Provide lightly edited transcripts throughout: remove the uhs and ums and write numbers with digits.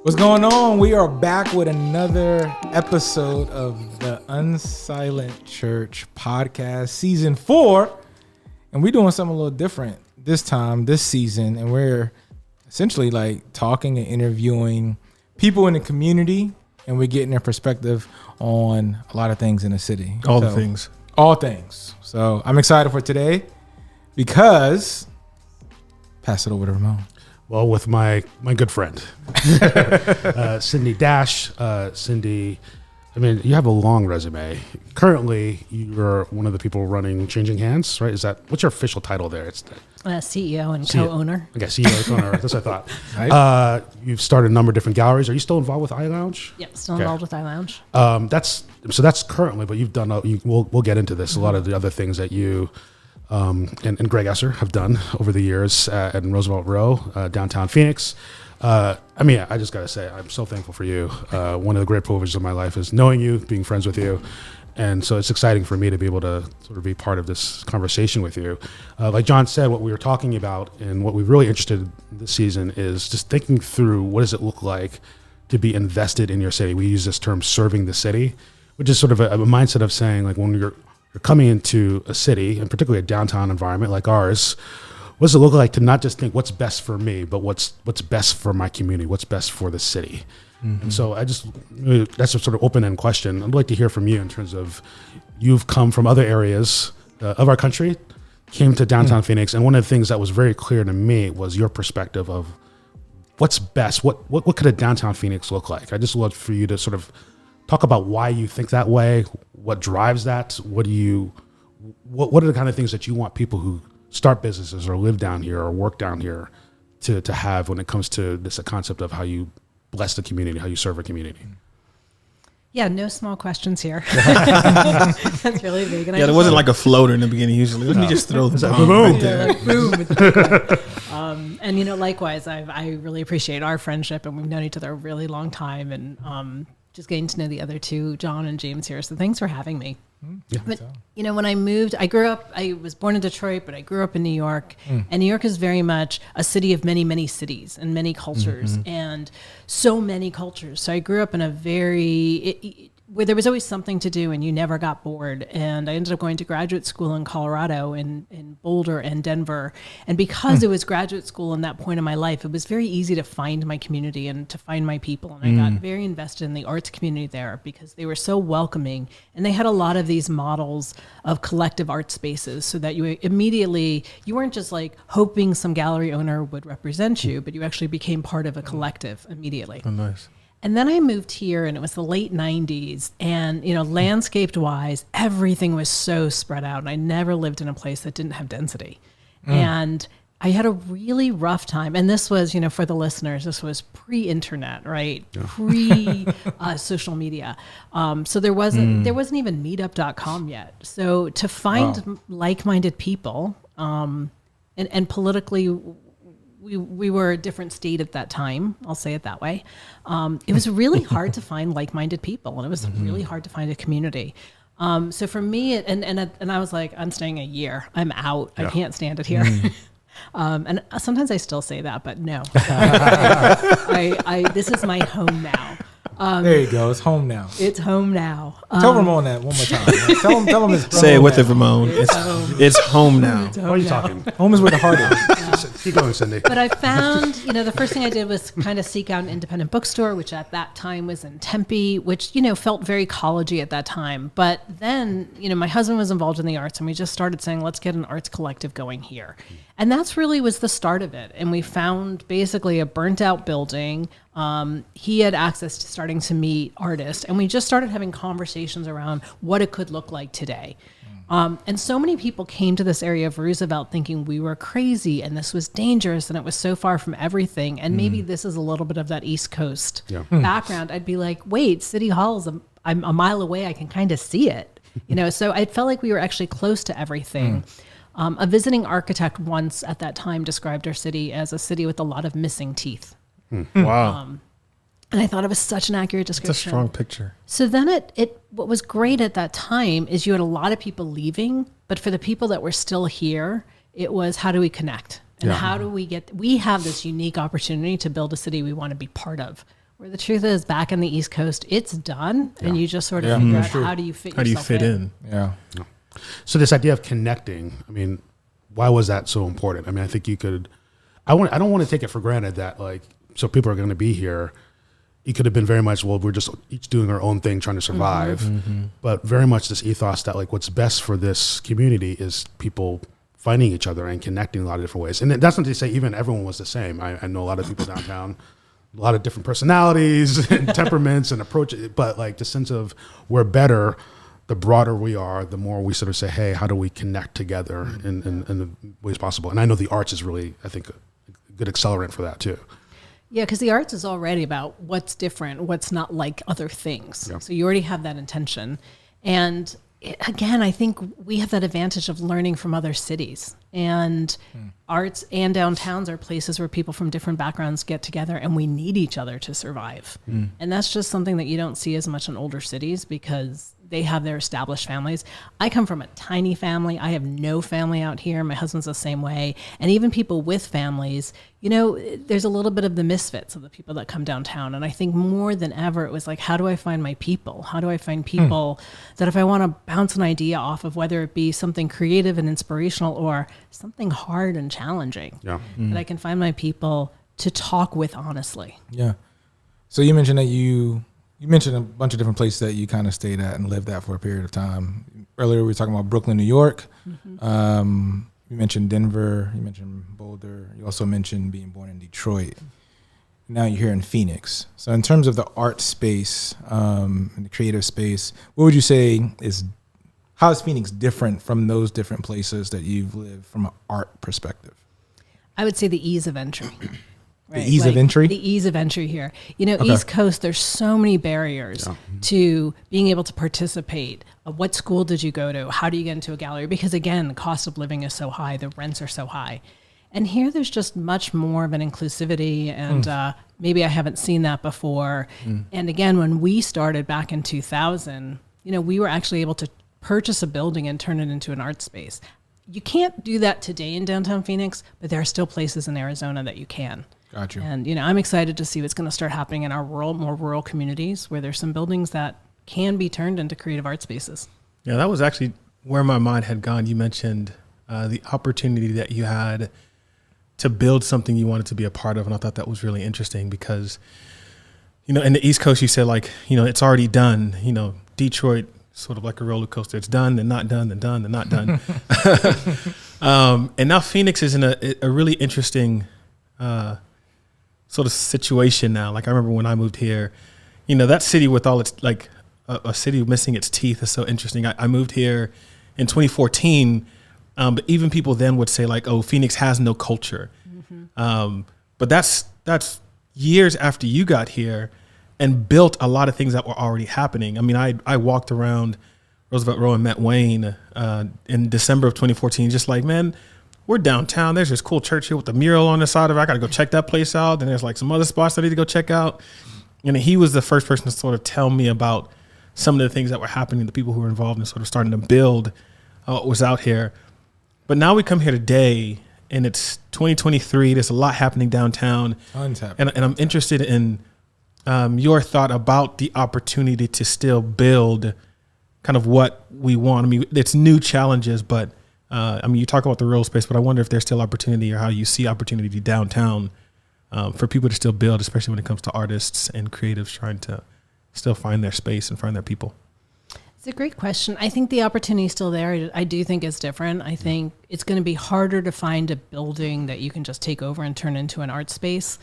What's going on? We are back with another episode of the Unsilent Church Podcast, Season 4. And we're doing something a little different this season. And we're essentially like talking and interviewing people in the community. And we're getting their perspective on a lot of things in the city. All things. So I'm excited for today because, pass it over to Ramon. Well, with my good friend, Cindy Dach. Cindy, I mean, you have a long resume. Currently, you're one of the people running Changing Hands, right? What's your official title there? It's CEO and co-owner. Okay, CEO and co-owner. That's what I thought. Right. You've started a number of different galleries. Are you still involved with iLounge? Yep, still involved with iLounge. That's currently, but you've done. We'll get into this. A lot of the other things that you. And Greg Esser have done over the years at Roosevelt Row, downtown Phoenix. I just got to say, I'm so thankful for you. One of the great privileges of my life is knowing you, being friends with you. And so it's exciting for me to be able to sort of be part of this conversation with you. Like John said, what we were talking about and what we're really interested in this season is just thinking through what does it look like to be invested in your city. We use this term serving the city, which is sort of a mindset of saying like when you're coming into a city, and particularly a downtown environment like ours, what does it look like to not just think what's best for me, but what's best for my community, what's best for the city? Mm-hmm. And so that's a sort of open-end question. I'd like to hear from you in terms of you've come from other areas of our country, came to downtown Phoenix, and one of the things that was very clear to me was your perspective of what's best, what could a downtown Phoenix look like? I just love for you to sort of talk about why you think that way, what drives that, what are the kind of things that you want people who start businesses or live down here or work down here to have when it comes to this concept of how you bless the community, how you serve a community? Yeah, no small questions here. That's really big. And there wasn't like a floater in the beginning usually. Let me just throw the bomb right there. Boom. And likewise, I really appreciate our friendship, and we've known each other a really long time, and just getting to know the other two, John and James here. So thanks for having me. Yeah. But, when I moved, I was born in Detroit, but I grew up in New York. And New York is very much a city of many, many cities and many cultures and so many cultures. So I grew up in a where there was always something to do and you never got bored. And I ended up going to graduate school in Colorado, in Boulder and Denver. And because it was graduate school in that point in my life, it was very easy to find my community and to find my people. And I got very invested in the arts community there because they were so welcoming. And they had a lot of these models of collective art spaces so that you weren't just like hoping some gallery owner would represent you, but you actually became part of a collective immediately. Oh, nice. And then I moved here, and it was the late 90s, and landscaped wise, everything was so spread out, and I never lived in a place that didn't have density. And I had a really rough time. And this was, for the listeners, this was pre-internet, right? Yeah. Pre-social media. So there wasn't even meetup.com yet. So to find like-minded people, and politically, we were a different state at that time. I'll say it that way. It was really hard to find like-minded people, and it was really hard to find a community. So for me, and I was like, I'm staying a year. I'm out. Yeah. I can't stand it here. And sometimes I still say that, but no. This is my home now. There you go. It's home now. It's home now. Tell Ramon that one more time. Tell him it's say it with it, Ramon. It's home now. What are you talking? Home is where the heart is. Keep going, Cindy. But I found, the first thing I did was kind of seek out an independent bookstore, which at that time was in Tempe, which, felt very collegey at that time. But then, my husband was involved in the arts, and we just started saying, let's get an arts collective going here. And that's really was the start of it. And we found basically a burnt out building. He had access to starting to meet artists, and we just started having conversations around what it could look like today. And so many people came to this area of Roosevelt thinking we were crazy and this was dangerous and it was so far from everything. And maybe this is a little bit of that East Coast background. I'd be like, wait, City Hall is I'm a mile away. I can kind of see it, so I felt like we were actually close to everything. A visiting architect once at that time described our city as a city with a lot of missing teeth. Wow. And I thought it was such an accurate description. It's a strong picture. So then what was great at that time is you had a lot of people leaving, but for the people that were still here, it was how do we connect? And how do we have this unique opportunity to build a city we want to be part of. Where the truth is, back in the East Coast, it's done, and you just sort of figure out how do you fit in. Yeah. So this idea of connecting, I mean, why was that so important? I mean, I think you could. I don't want to take it for granted that so people are going to be here. It could have been very much, well, we're just each doing our own thing, trying to survive. But very much this ethos that what's best for this community is people finding each other and connecting in a lot of different ways. And that's not to say even everyone was the same. I know a lot of people downtown. A lot of different personalities and temperaments and approaches, but the sense of we're better, the broader we are, the more we sort of say, hey, how do we connect together in the ways possible? And I know the arts is really, I think, a good accelerant for that too. Yeah, because the arts is already about what's different, what's not like other things. Yeah. So you already have that intention. And again, I think we have that advantage of learning from other cities. And arts and downtowns are places where people from different backgrounds get together, and we need each other to survive. And that's just something that you don't see as much in older cities because they have their established families. I come from a tiny family. I have no family out here. My husband's the same way. And even people with families, there's a little bit of the misfits of the people that come downtown. And I think more than ever, it was how do I find my people? How do I find people that if I want to bounce an idea off of, whether it be something creative and inspirational or something hard and challenging, that I can find my people to talk with honestly. Yeah. So you mentioned that you mentioned a bunch of different places that you kind of stayed at and lived at for a period of time. Earlier we were talking about Brooklyn, New York. You mentioned Denver. You mentioned Boulder. You also mentioned being born in Detroit. Now you're here in Phoenix. So in terms of the art space and the creative space, what would you say how is Phoenix different from those different places that you've lived from an art perspective? I would say the ease of entry. Right? The ease of entry? The ease of entry here. East Coast, there's so many barriers to being able to participate. What school did you go to? How do you get into a gallery? Because again, the cost of living is so high, the rents are so high. And here there's just much more of an inclusivity and maybe I haven't seen that before. And again, when we started back in 2000, we were actually able to purchase a building and turn it into an art space. You can't do that today in downtown Phoenix, but there are still places in Arizona that you can. Got you. And, I'm excited to see what's going to start happening in our more rural communities where there's some buildings that can be turned into creative art spaces. Yeah, that was actually where my mind had gone. You mentioned the opportunity that you had to build something you wanted to be a part of. And I thought that was really interesting because, in the East Coast, you said it's already done. Detroit, sort of like a roller coaster. It's done, then not done, then done, then not done. And now Phoenix is in a really interesting sort of situation now. I remember when I moved here, that city with all its a city missing its teeth is so interesting. I moved here in 2014, but even people then would say oh, Phoenix has no culture. But that's years after you got here and built a lot of things that were already happening. I mean, I walked around Roosevelt Row and met Wayne in December of 2014, just man, we're downtown. There's this cool church here with the mural on the side of it. I got to go check that place out. Then there's some other spots I need to go check out. And he was the first person to sort of tell me about some of the things that were happening, the people who were involved in sort of starting to build what was out here. But now we come here today and it's 2023. There's a lot happening downtown. And I'm interested in your thought about the opportunity to still build kind of what we want. I mean, it's new challenges, but you talk about the real space, but I wonder if there's still opportunity or how you see opportunity downtown for people to still build, especially when it comes to artists and creatives trying to still find their space and find their people. It's a great question. I think the opportunity is still there. I do think it's different. I think it's going to be harder to find a building that you can just take over and turn into an art space,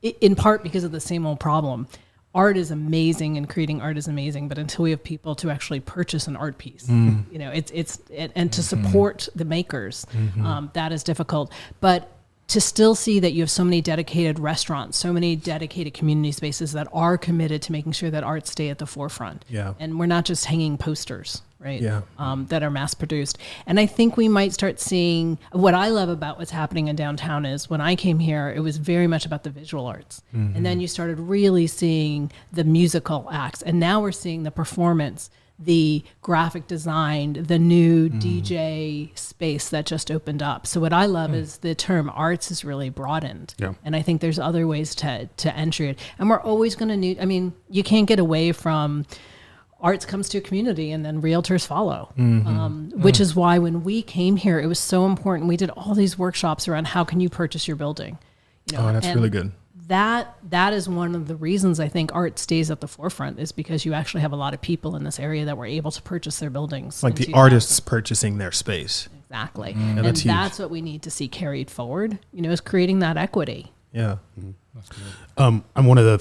in part because of the same old problem. Art is amazing and creating art is amazing, but until we have people to actually purchase an art piece, and to support the makers, that is difficult. But to still see that you have so many dedicated restaurants, so many dedicated community spaces that are committed to making sure that art stay at the forefront. Yeah. And we're not just hanging posters, right? Yeah. That are mass produced. And I think we might start seeing, what I love about what's happening in downtown is when I came here, it was very much about the visual arts. And then you started really seeing the musical acts. And now we're seeing the performance the graphic design, the new DJ space that just opened up. So what I love is the term arts is really broadened. Yeah. And I think there's other ways to enter it. And we're always going to need, I mean, you can't get away from arts comes to a community and then realtors follow, which is why when we came here, it was so important. We did all these workshops around how can you purchase your building. You know, that's really good. That is one of the reasons I think art stays at the forefront is because you actually have a lot of people in this area that were able to purchase their buildings. Like the artists purchasing their space. Exactly. Yeah, and that's that's what we need to see carried forward, you know, is creating that equity. Yeah. I'm one of the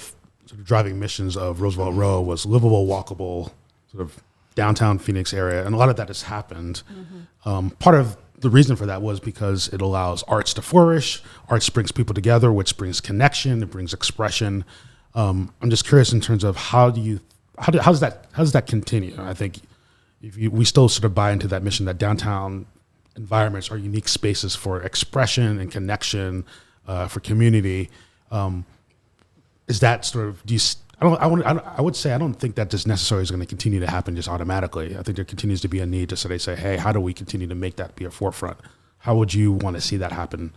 sort of driving missions of Roosevelt Row was livable, walkable, sort of downtown Phoenix area. And a lot of that has happened. Part of the reason for that was because it allows arts to flourish. Arts brings people together, which brings connection. It brings expression. I'm just curious in terms of how does that continue? I think we still sort of buy into that mission that downtown environments are unique spaces for expression and connection, for community. Is that sort of I would say I don't think that just necessarily is going to continue to happen just automatically. I think there continues to be a need to sort of say, hey, how do we continue to make that be a forefront? How would you want to see that happen?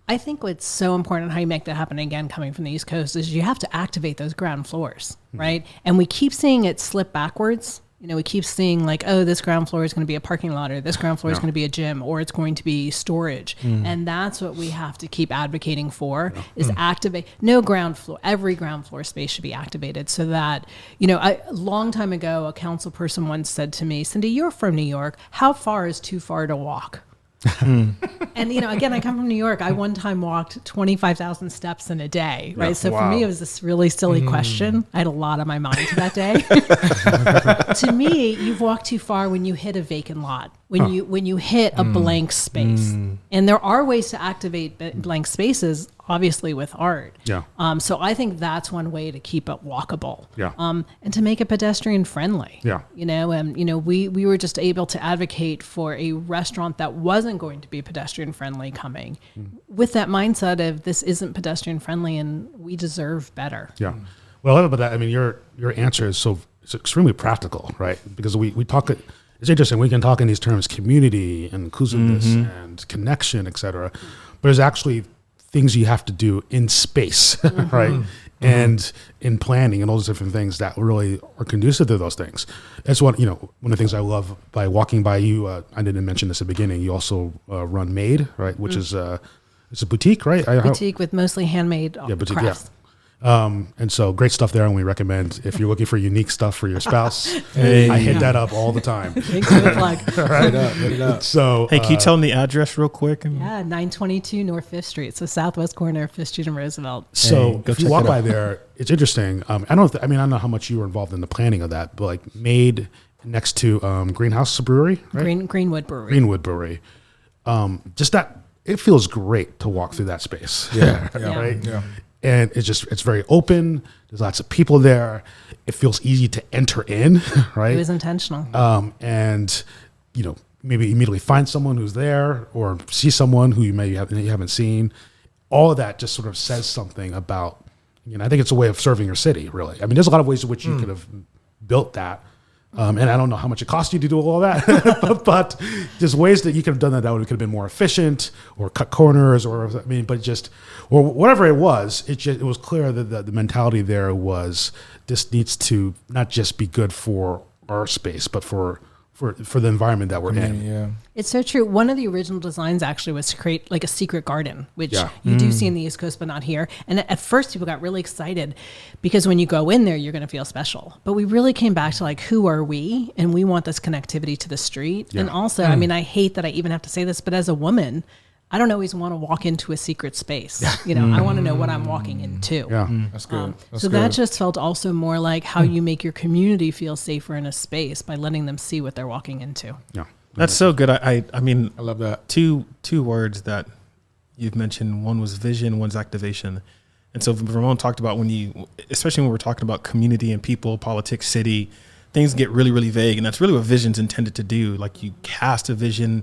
I think what's so important how you make that happen, again, coming from the East Coast, is you have to activate those ground floors, right? And we keep seeing it slip backwards. You know, we keep seeing like, oh, this ground floor is going to be a parking lot, or this ground floor is going to be a gym, or it's going to be storage. And that's what we have to keep advocating for is activate. No ground floor, every ground floor space should be activated so that, you know, a long time ago, a council person once said to me, Cindy, you're from New York. How far is too far to walk? And, you know, again, I come from New York. I one time walked 25,000 steps in a day, right? So for me, it was this really silly question. I had a lot on my mind that day. To me, you've walked too far when you hit a vacant lot, when you hit a blank space. And there are ways to activate blank spaces, obviously with art. Yeah. So I think that's one way to keep it walkable. Yeah. And to make it pedestrian friendly. Yeah. You know, and you know, we were just able to advocate for a restaurant that wasn't going to be pedestrian friendly coming with that mindset of this isn't pedestrian friendly and we deserve better. Yeah. Well, I love about that. I mean, your answer is it's extremely practical, right? Because we talk, it's interesting. We can talk in these terms, community and inclusiveness and connection, et cetera. But there's actually things you have to do in space, right? And in planning and all those different things that really are conducive to those things. That's one of the things I love by walking by you. I didn't mention this at the beginning. You also run Made, right? Which is it's a boutique, right? Boutique with mostly handmade crafts. And so great stuff there. And we recommend if you're looking for unique stuff for your spouse, I hit that up all the time. Thanks for the plug. Right. Hit it up. So, hey, can you tell them the address real quick? Yeah, 922 North 5th Street. So southwest corner of 5th Street and Roosevelt. So if you walk by there, it's interesting. I don't know how much you were involved in the planning of that, but like Made next to Greenhouse Brewery, right? Greenwood Brewery. Greenwood Brewery. Just that, it feels great to walk through that space. Yeah. Right? Yeah. And it's very open. There's lots of people there. It feels easy to enter in, right? It was intentional. And, you know, maybe immediately find someone who's there or see someone who you haven't seen. All of that just sort of says something about, you know, I think it's a way of serving your city, really. I mean, there's a lot of ways in which you could have built that. And I don't know how much it cost you to do all that, but there's ways that you could have done that could have been more efficient or cut corners or whatever it was. It was clear that the mentality there was this needs to not just be good for our space, but for the environment that we're in. Yeah. It's so true. One of the original designs actually was to create like a secret garden, which you do see in the East Coast, but not here. And at first people got really excited because when you go in there, you're going to feel special. But we really came back to like, who are we? And we want this connectivity to the street. Yeah. And also, I mean, I hate that I even have to say this, but as a woman, I don't always want to walk into a secret space. You know, I want to know what I'm walking into. Yeah, that's good. That just felt also more like how you make your community feel safer in a space by letting them see what they're walking into. Yeah, that's so good. I mean, I love that. Two words that you've mentioned. One was vision, one's activation. And so Ramon talked about especially when we're talking about community and people, politics, city, things get really, really vague. And that's really what vision's intended to do. Like you cast a vision.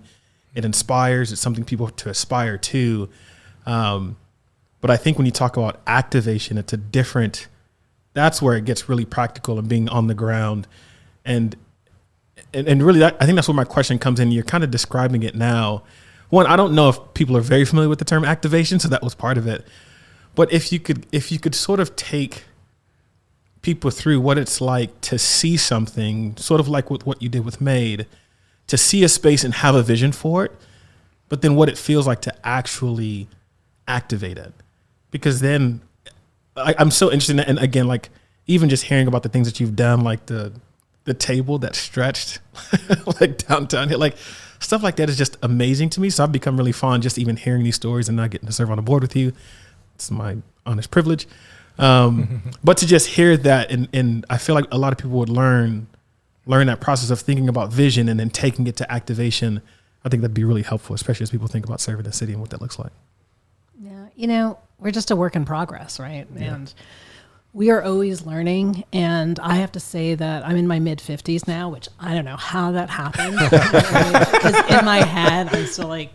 It inspires. It's something people to aspire to. But I think when you talk about activation, that's where it gets really practical and being on the ground. And and really, I think that's where my question comes in. You're kind of describing it now. One, I don't know if people are very familiar with the term activation, so that was part of it. But if you could sort of take people through what it's like to see something, sort of like with what you did with Made, to see a space and have a vision for it, but then what it feels like to actually activate it. Because then I'm so interested in that. And again, like even just hearing about the things that you've done, like the table that stretched like downtown here, like stuff like that is just amazing to me. So I've become really fond just even hearing these stories and not getting to serve on a board with you. It's my honest privilege. But to just hear that, and I feel like a lot of people would learn that process of thinking about vision and then taking it to activation. I think that'd be really helpful, especially as people think about serving the city and what that looks like. Yeah, we're just a work in progress, right? Yeah. And we are always learning. And I have to say that I'm in my mid-50s now, which I don't know how that happened. Because in my head, I'm still like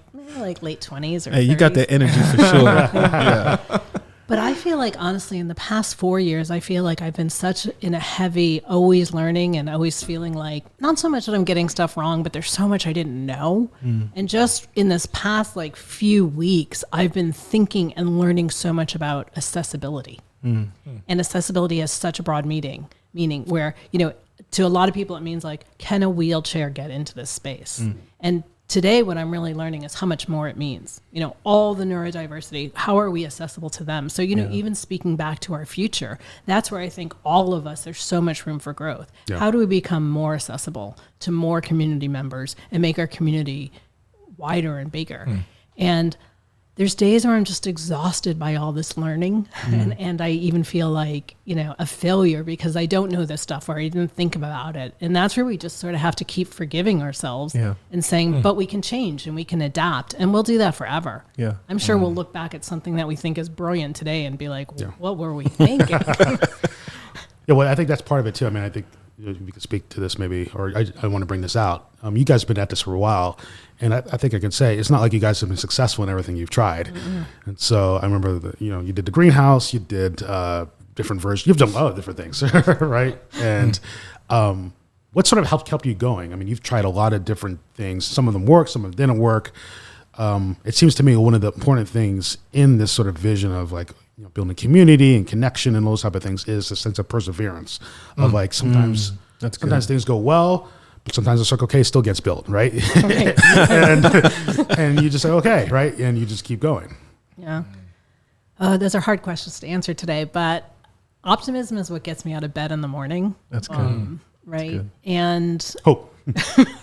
late 20s or 30s. You got that energy for sure. Yeah. But I feel like, honestly, in the past 4 years, I feel like I've been such in a heavy, always learning and always feeling like, not so much that I'm getting stuff wrong, but there's so much I didn't know. And just in this past few weeks, I've been thinking and learning so much about accessibility. And accessibility has such a broad meaning where, to a lot of people, it means like, can a wheelchair get into this space? And today, what I'm really learning is how much more it means. All the neurodiversity, how are we accessible to them? So, even speaking back to our future, that's where I think all of us, there's so much room for growth. Yeah. How do we become more accessible to more community members and make our community wider and bigger? And there's days where I'm just exhausted by all this learning. And I even feel like, a failure because I don't know this stuff or I didn't think about it. And that's where we just sort of have to keep forgiving ourselves and saying, but we can change and we can adapt and we'll do that forever. Yeah. I'm sure we'll look back at something that we think is brilliant today and be like, what were we thinking? Well, I think that's part of it too. I mean, I think we could speak to this maybe, or I want to bring this out. You guys have been at this for a while, and I think I can say it's not like you guys have been successful in everything you've tried. And so I remember that, you did the greenhouse, you did different versions, you've done a lot of different things, right? And what sort of helped you going? I mean, you've tried a lot of different things. Some of them worked, some of them didn't work. It seems to me one of the important things in this sort of vision of building community and connection and those type of things is a sense of perseverance of sometimes things go well, but sometimes it's like, okay, it still gets built, right? and you just say, okay, right? And you just keep going. Yeah. Those are hard questions to answer today, but optimism is what gets me out of bed in the morning. That's good. Right. That's good. And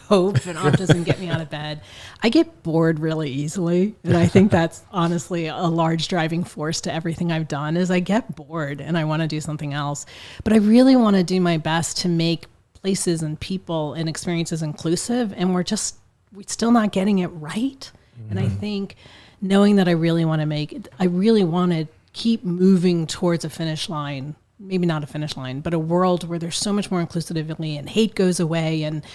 hope and optimism get me out of bed. I get bored really easily. And I think that's honestly a large driving force to everything I've done is I get bored and I want to do something else. But I really want to do my best to make places and people and experiences inclusive. And we're still not getting it right. And I think knowing that I really want to keep moving towards a finish line, maybe not a finish line, but a world where there's so much more inclusivity and hate goes away. And,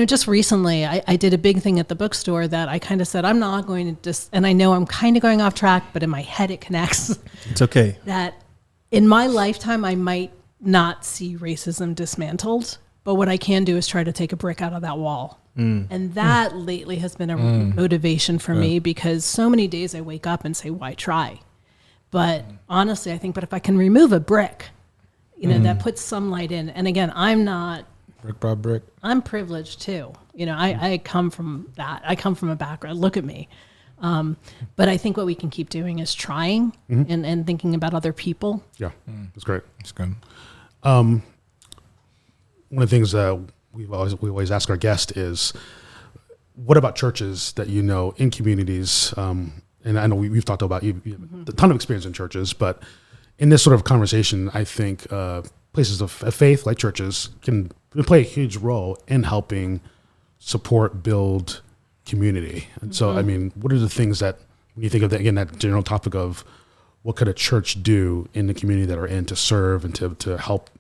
just recently I did a big thing at the bookstore that I kind of said, I'm not going to and I know I'm kind of going off track, but in my head it connects. It's okay. That in my lifetime, I might not see racism dismantled, but what I can do is try to take a brick out of that wall. And that lately has been a motivation for me because so many days I wake up and say, why try? But honestly, I think, but if I can remove a brick, that puts some light in. And again, I'm not brick by brick. I'm privileged too. I come from that. I come from a background. Look at me. But I think what we can keep doing is trying and thinking about other people. Yeah, that's great. That's good. One of the things we always ask our guest is, what about churches that in communities? And I know we've talked about you have a ton of experience in churches, but in this sort of conversation, I think places of faith like churches can play a huge role in helping support, build community. And so, I mean, what are the things that, when you think of that, again, that general topic of what could a church do in the community that are in to serve and to help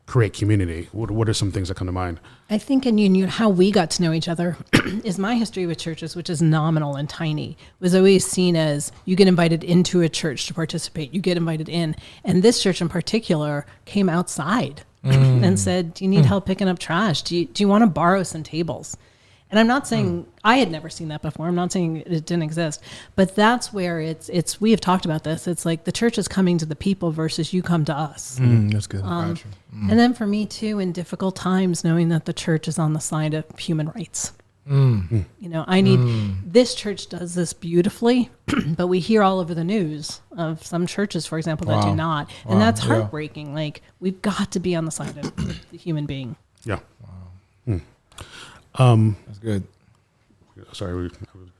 create community? What are some things that come to mind? I think how we got to know each other is my history with churches, which is nominal and tiny, was always seen as you get invited into a church to participate, you get invited in. And this church in particular came outside. and said, do you need help picking up trash? Do you want to borrow some tables? And I'm not saying I had never seen that before. I'm not saying it didn't exist, but that's where it's, we have talked about this. It's like the church is coming to the people versus you come to us. That's good. And then for me too, in difficult times, knowing that the church is on the side of human rights. You know, I need, this church does this beautifully, but we hear all over the news of some churches, for example, that do not. And that's heartbreaking. Like, we've got to be on the side of the human being. Yeah. That's good. Sorry, we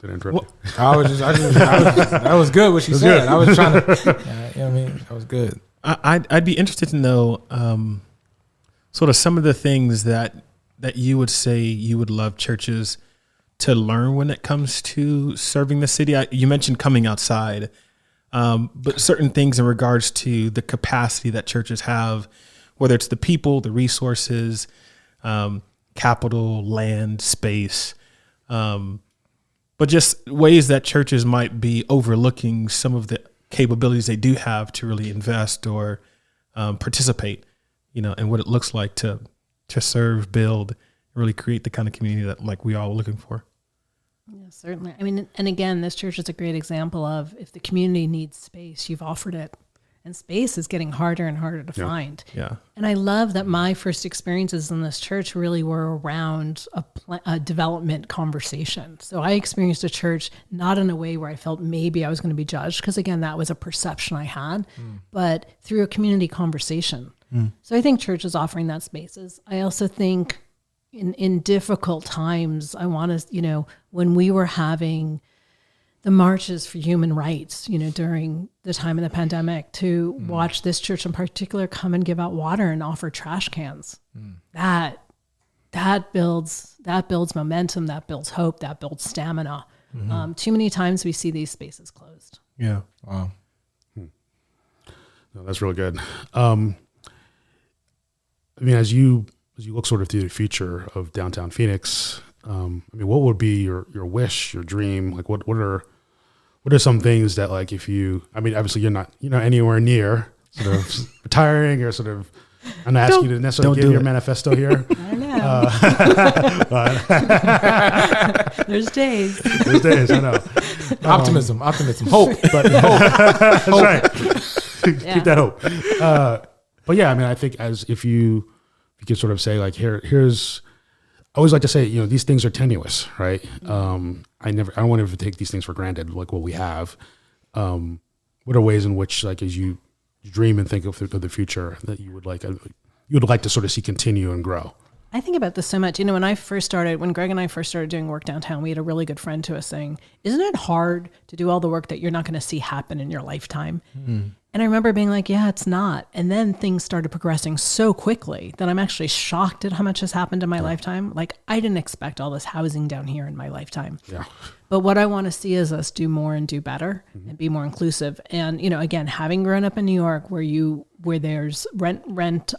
didn't interrupt you. That was good what she said. I was trying to, you know what I mean? That was good. I'd be interested to know sort of some of the things that you would say you would love churches to learn when it comes to serving the city. You mentioned coming outside, but certain things in regards to the capacity that churches have, whether it's the people, the resources, capital, land, space, but just ways that churches might be overlooking some of the capabilities they do have to really invest or participate, you know, in what it looks like to serve, build, really create the kind of community that like we all are looking for. Yeah, certainly. I mean, and again, this church is a great example of if the community needs space, you've offered it. And space is getting harder and harder to find. Yeah. And I love that my first experiences in this church really were around a development conversation. So I experienced a church not in a way where I felt maybe I was going to be judged, because again, that was a perception I had, but through a community conversation. So I think church is offering that spaces. I also think in difficult times, I want to, you know, when we were having the marches for human rights, you know, during the time of the pandemic, to watch this church in particular come and give out water and offer trash cans. That builds momentum, that builds hope, that builds stamina. Too many times we see these spaces closed. Yeah. Wow. No, that's really good. I mean, as you look sort of through the future of downtown Phoenix, I mean, what would be your wish, your dream? Like, what are some things that, like, if you, I mean, obviously you're not anywhere near sort of retiring or sort of, I'm not asking you to necessarily give your manifesto here. I know. There's days. There's days, I know. Optimism, hope. But that's right. Keep that hope. But yeah, I mean, I think if you could sort of say, like, here's, I always like to say, you know, these things are tenuous, right? I don't want to ever take these things for granted, like what we have. What are ways in which, like, as you dream and think of the future, that you would like to sort of see continue and grow? I think about this so much. You know, when Greg and I first started doing work downtown, we had a really good friend to us saying, isn't it hard to do all the work that you're not going to see happen in your lifetime? And I remember being like, yeah, it's not. And then things started progressing so quickly that I'm actually shocked at how much has happened in my lifetime. Like, I didn't expect all this housing down here in my lifetime. Yeah. But what I want to see is us do more and do better and be more inclusive. And, you know, again, having grown up in New York where there's rent,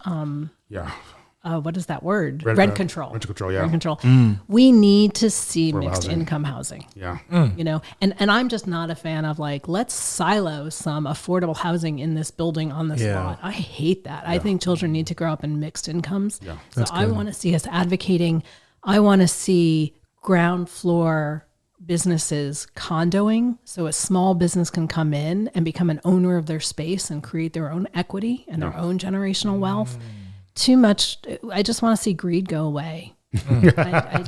what is that word? Rent control. Rent control, yeah. Rent control. We need to see mixed income housing. Yeah. You know, and I'm just not a fan of, like, let's silo some affordable housing in this building on this lot. I hate that. I think children need to grow up in mixed incomes. Yeah. So I want to see us advocating. I want to see ground floor businesses condoing, so a small business can come in and become an owner of their space and create their own equity and their own generational wealth. Too much. I just want to see greed go away. I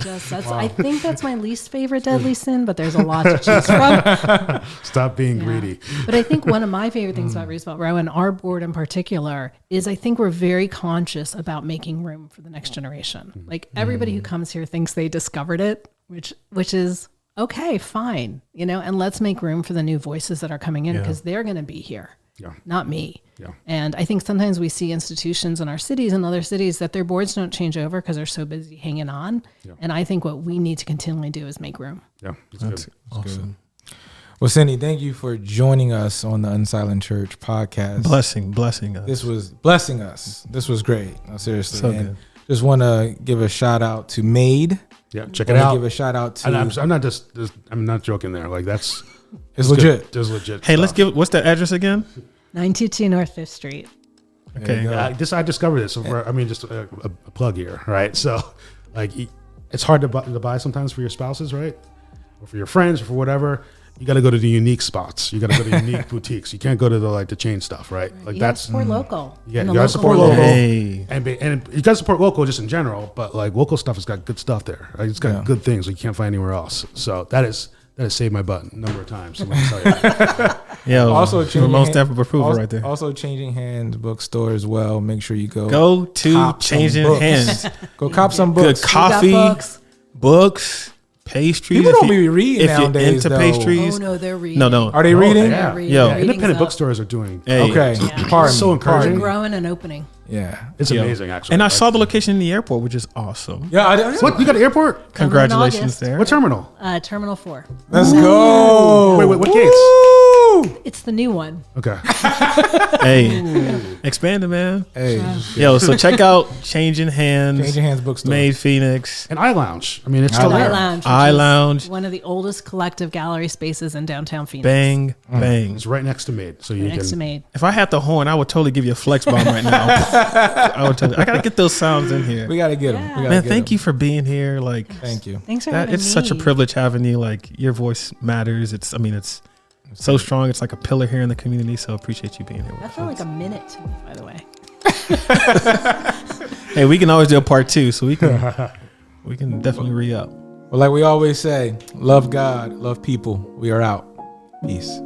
think that's my least favorite deadly sin, but there's a lot to choose from. Stop being greedy. But I think one of my favorite things about Roosevelt Row and our board in particular is I think we're very conscious about making room for the next generation. Like, everybody who comes here thinks they discovered it, which is okay, fine, you know, and let's make room for the new voices that are coming in, because they're going to be here. Yeah. Not me. Yeah. And I think sometimes we see institutions in our cities and other cities that their boards don't change over because they're so busy hanging on. Yeah. And I think what we need to continually do is make room. Yeah. That's awesome. Good. Well, Cindy, thank you for joining us on the Unsilent Church podcast. Blessing us. This was blessing us. This was great. No, seriously. So good. Just want to give a shout out to Made. Yeah. Check it out. Give a shout out to. I'm not joking there. Like, that's. It's legit. It's legit. Hey, stuff. what's the address again? 922 North 5th Street. Okay. I discovered this. Just a plug here, right? So, like, it's hard to buy sometimes for your spouses, right? Or for your friends, or for whatever. You got to go to the unique spots. You got to go to unique boutiques. You can't go to the chain stuff, right? Like You that's gotta support local. Yeah, And you the got to support local, Hey. and you got to support local just in general. But like local stuff has got good stuff there. Right? It's got good things that you can't find anywhere else. So that has saved my butt a number of times. Let me tell you. Yeah. Also, most stamp of approval right there. Also, Changing Hands Bookstore as well. Make sure you Go to cop some Changing books. Hands. Go cop some Good books. coffee, books. books, pastries. People If don't you- be reading if you're nowadays, into though. pastries. Oh no, they're reading. No. Are they reading? yeah. Reading. Yo. Reading's Independent up. bookstores are doing. Hey. Okay. Yeah. Pardon So me. encouraging. They're growing and opening. Yeah. It's Yo. amazing, actually. And I saw the location in the airport, which is awesome. Yeah. What? You got an airport? Congratulations August. there. What terminal? Terminal 4. Let's go. Wait, what gates? Woo! It's the new one. Okay. Hey, expanded, man. Hey. Yo, so check out Changing Hands, Changing Hands Bookstore. Made PHX, And I-Lounge. I mean, it's still Eye there. Lounge. which Eye is Lounge. One of the oldest collective gallery spaces in downtown Phoenix. Bang, bang. It's right next to Made, so you Right next to can. Made. If I had the horn, I would totally give you a flex bomb right now. I would tell you. I gotta get those sounds in here. We got to get them. Yeah. Man, thank you for being here. Like, Thank you. Thanks for that, having it's such a me. privilege having you. Like, your voice matters. It's so strong. It's like a pillar here in the community. So appreciate you being here. That felt like a minute to me, by the way. Hey, we can always do a part 2, so we can definitely re-up. Well, like we always say, love God, love people. We are out. Peace.